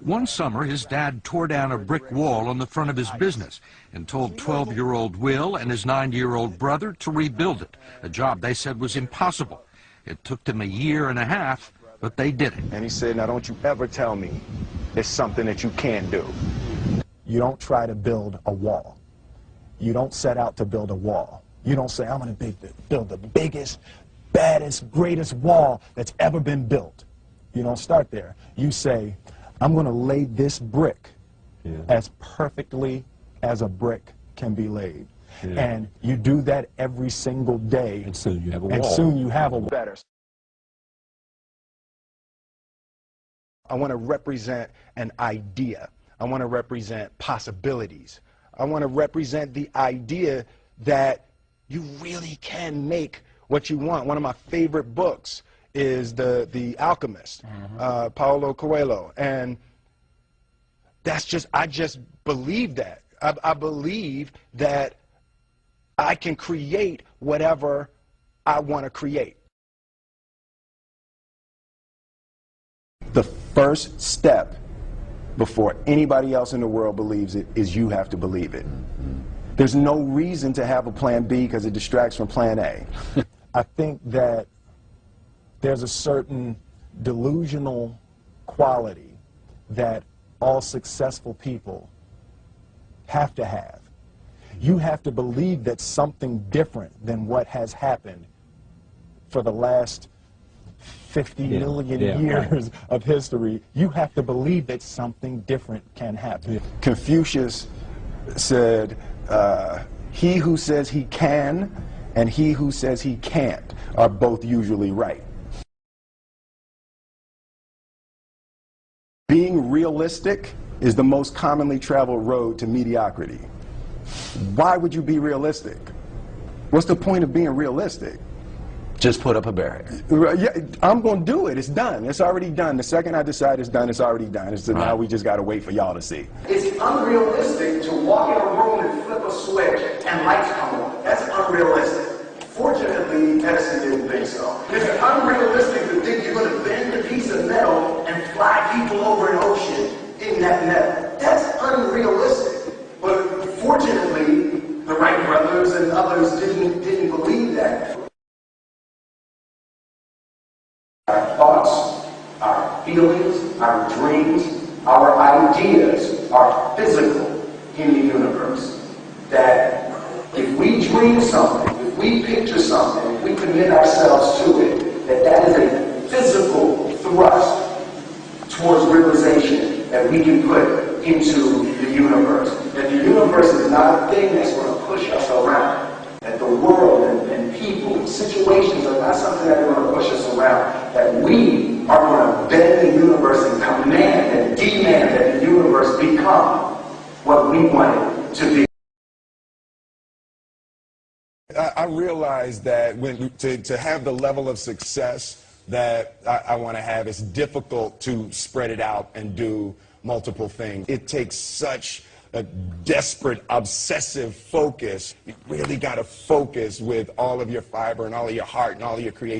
One summer, his dad tore down a brick wall on the front of his business and told 12-year-old Will and his 9-year-old brother to rebuild it, a job they said was impossible. It took them a year and a half, but they did it. And he said, now don't you ever tell me it's something that you can't do. You don't try to build a wall. You don't set out to build a wall. You don't say, I'm going to build the biggest, baddest, greatest wall that's ever been built. You don't start there. You say, I'm going to lay this brick as perfectly as a brick can be laid. And you do that every single day. And soon you have a wall. And soon you have a wall. Better. I want to represent an idea. I want to represent possibilities. I want to represent the idea that you really can make what you want. One of my favorite books is The Alchemist, Paulo Coelho, and that's just, I just believe that. I believe that I can create whatever I want to create. The first step before anybody else in the world believes it is you have to believe it. There's no reason to have a plan B because it distracts from plan A. I think that there's a certain delusional quality that all successful people have to have. You have to believe that something different than what has happened for the last 50 million years of history. You have to believe that something different can happen. Confucius said, he who says he can and he who says he can't are both usually right. Being realistic is the most commonly traveled road to mediocrity. Why would you be realistic? What's the point of being realistic? Just put up a barrier. Yeah, I'm going to do it. It's done. It's already done. The second I decide it's done, it's already done. It's now we just got to wait for y'all to see. It's unrealistic to walk in a room and flip a switch and lights come on. That's unrealistic. Fortunately, Edison didn't think so. It's unrealistic to think you're going to bend a piece of metal and fly people over an ocean in that metal. That's unrealistic. But fortunately, the Wright brothers and others didn't believe that. Our thoughts, our feelings, our dreams, our ideas are physical in the universe. That if we dream something, if we picture something, if we commit ourselves to it, that is a physical thrust towards realization that we can put into the universe. That the universe is not a thing that's going to push us around. That the world and people, situations are not something that are going to push us around. That we are going to bend the universe and command and demand that the universe become what we want it to be. I realize that to have the level of success that I want to have, it's difficult to spread it out and do multiple things. It takes such a desperate, obsessive focus. You really got to focus with all of your fiber and all of your heart and all of your creativity.